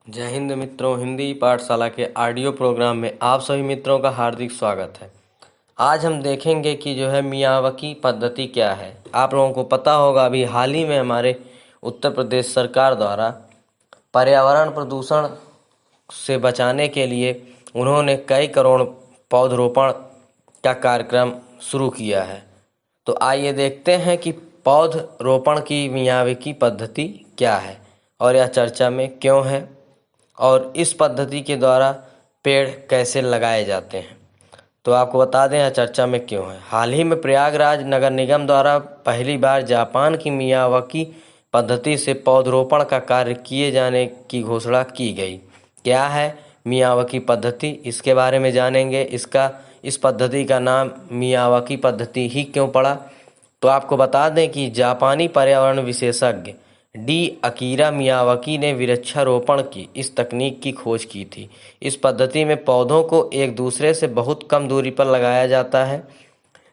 जय हिंद मित्रों, हिंदी पाठशाला के ऑडियो प्रोग्राम में आप सभी मित्रों का हार्दिक स्वागत है। आज हम देखेंगे कि मियावाकी पद्धति क्या है। आप लोगों को पता होगा, अभी हाल ही में हमारे उत्तर प्रदेश सरकार द्वारा पर्यावरण प्रदूषण से बचाने के लिए उन्होंने कई करोड़ पौधरोपण का कार्यक्रम शुरू किया है। तो आइए देखते हैं कि पौधरोपण की मियावाकी पद्धति क्या है और यह चर्चा में क्यों है, और इस पद्धति के द्वारा पेड़ कैसे लगाए जाते हैं। तो आपको बता दें यह चर्चा में क्यों है। हाल ही में प्रयागराज नगर निगम द्वारा पहली बार जापान की मियावाकी पद्धति से पौधरोपण का कार्य किए जाने की घोषणा की गई। क्या है मियावाकी पद्धति, इसके बारे में जानेंगे। इस पद्धति का नाम मियावाकी पद्धति ही क्यों पड़ा। तो आपको बता दें कि जापानी पर्यावरण विशेषज्ञ अकीरा मियावाकी ने वृक्षारोपण की इस तकनीक की खोज की थी। इस पद्धति में पौधों को एक दूसरे से बहुत कम दूरी पर लगाया जाता है,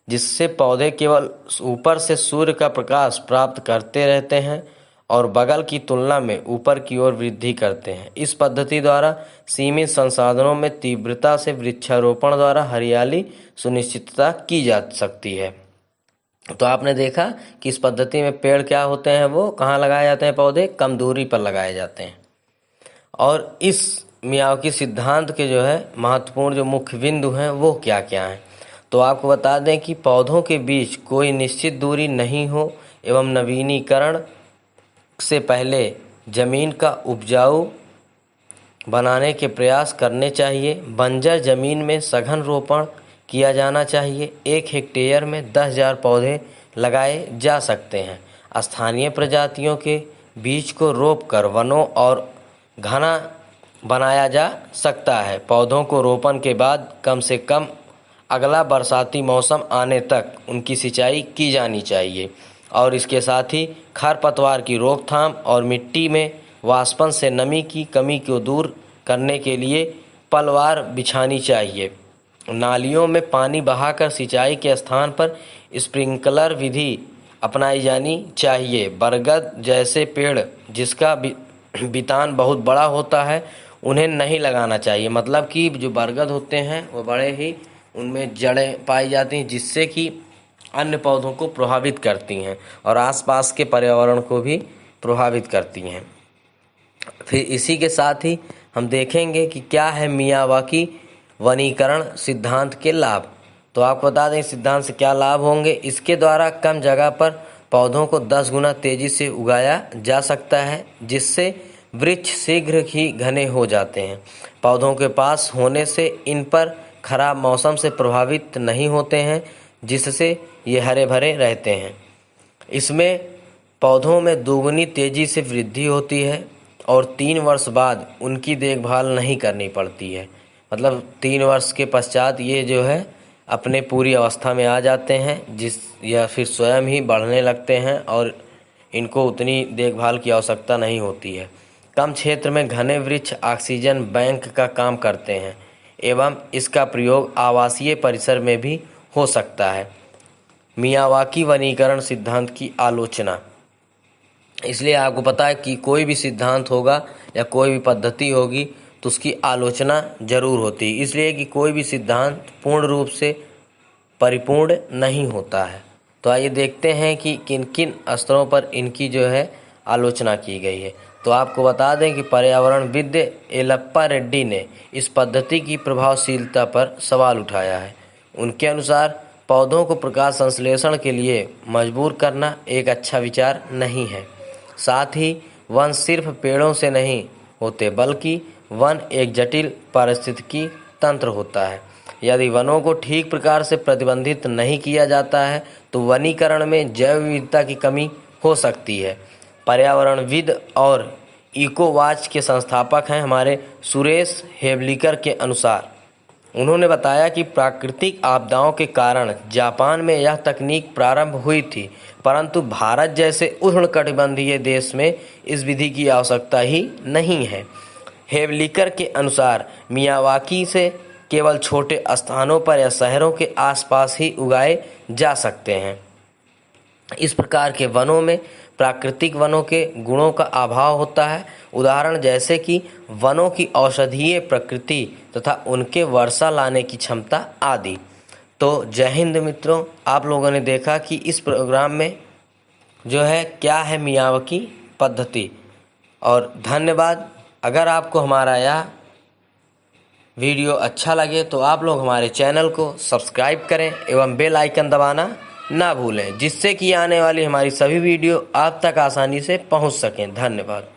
जिससे पौधे केवल ऊपर से सूर्य का प्रकाश प्राप्त करते रहते हैं और बगल की तुलना में ऊपर की ओर वृद्धि करते हैं। इस पद्धति द्वारा सीमित संसाधनों में तीव्रता से वृक्षारोपण द्वारा हरियाली सुनिश्चितता की जा सकती है। तो आपने देखा कि इस पद्धति में पेड़ क्या होते हैं, वो कहाँ लगाए जाते हैं, पौधे कम दूरी पर लगाए जाते हैं। और इस मियावाकी सिद्धांत के महत्वपूर्ण मुख्य बिंदु हैं वो क्या क्या हैं। तो आपको बता दें कि पौधों के बीच कोई निश्चित दूरी नहीं हो एवं नवीनीकरण से पहले जमीन का उपजाऊ बनाने के प्रयास करने चाहिए। बंजर जमीन में सघन रोपण किया जाना चाहिए। 1 हेक्टेयर में 10,000 पौधे लगाए जा सकते हैं। स्थानीय प्रजातियों के बीज को रोपकर वनों और घना बनाया जा सकता है। पौधों को रोपण के बाद कम से कम अगला बरसाती मौसम आने तक उनकी सिंचाई की जानी चाहिए। और इसके साथ ही खरपतवार की रोकथाम और मिट्टी में वाष्पन से नमी की कमी को दूर करने के लिए पलवार बिछानी चाहिए। नालियों में पानी बहाकर सिंचाई के स्थान पर स्प्रिंकलर विधि अपनाई जानी चाहिए। बरगद जैसे पेड़ जिसका बितान बहुत बड़ा होता है, उन्हें नहीं लगाना चाहिए। मतलब कि जो बरगद होते हैं वो बड़े ही, उनमें जड़ें पाई जाती हैं, जिससे कि अन्य पौधों को प्रभावित करती हैं और आसपास के पर्यावरण को भी प्रभावित करती हैं। फिर इसी के साथ ही हम देखेंगे कि क्या है मियावाकी वनीकरण सिद्धांत के लाभ। तो आपको बता दें सिद्धांत से क्या लाभ होंगे। इसके द्वारा कम जगह पर पौधों को 10 गुना तेजी से उगाया जा सकता है, जिससे वृक्ष शीघ्र ही घने हो जाते हैं। पौधों के पास होने से इन पर खराब मौसम से प्रभावित नहीं होते हैं, जिससे ये हरे भरे रहते हैं। इसमें पौधों में दोगुनी तेजी से वृद्धि होती है और 3 वर्ष बाद उनकी देखभाल नहीं करनी पड़ती है। मतलब 3 वर्ष के पश्चात ये अपने पूरी अवस्था में आ जाते हैं, या फिर स्वयं ही बढ़ने लगते हैं और इनको उतनी देखभाल की आवश्यकता नहीं होती है। कम क्षेत्र में घने वृक्ष ऑक्सीजन बैंक का काम करते हैं एवं इसका प्रयोग आवासीय परिसर में भी हो सकता है। मियावाकी वनीकरण सिद्धांत की आलोचना। इसलिए आपको पता है कि कोई भी सिद्धांत होगा या कोई भी पद्धति होगी तो उसकी आलोचना जरूर होती है, इसलिए कि कोई भी सिद्धांत पूर्ण रूप से परिपूर्ण नहीं होता है। तो आइए देखते हैं कि किन किन स्तरों पर इनकी आलोचना की गई है। तो आपको बता दें कि पर्यावरणविद येलप्पा रेड्डी ने इस पद्धति की प्रभावशीलता पर सवाल उठाया है। उनके अनुसार पौधों को प्रकाश संश्लेषण के लिए मजबूर करना एक अच्छा विचार नहीं है। साथ ही वन सिर्फ पेड़ों से नहीं होते, बल्कि वन एक जटिल पारिस्थितिकी तंत्र होता है। यदि वनों को ठीक प्रकार से प्रतिबंधित नहीं किया जाता है तो वनीकरण में जैव विविधता की कमी हो सकती है। पर्यावरणविद और इकोवाच के संस्थापक हैं हमारे सुरेश हेवलिकर के अनुसार, उन्होंने बताया कि प्राकृतिक आपदाओं के कारण जापान में यह तकनीक प्रारंभ हुई थी, परंतु भारत जैसे उष्णकटिबंधीय देश में इस विधि की आवश्यकता ही नहीं है। हेवलिकर के अनुसार मियावाकी से केवल छोटे स्थानों पर या शहरों के आसपास ही उगाए जा सकते हैं। इस प्रकार के वनों में प्राकृतिक वनों के गुणों का अभाव होता है। उदाहरण जैसे कि वनों की औषधीय प्रकृति तथा उनके वर्षा लाने की क्षमता आदि। तो जय हिंद मित्रों, आप लोगों ने देखा कि इस प्रोग्राम में जो है क्या है मियावाकी पद्धति। और धन्यवाद। अगर आपको हमारा यह वीडियो अच्छा लगे तो आप लोग हमारे चैनल को सब्सक्राइब करें एवं बेल आइकन दबाना ना भूलें, जिससे कि आने वाली हमारी सभी वीडियो आप तक आसानी से पहुंच सकें। धन्यवाद।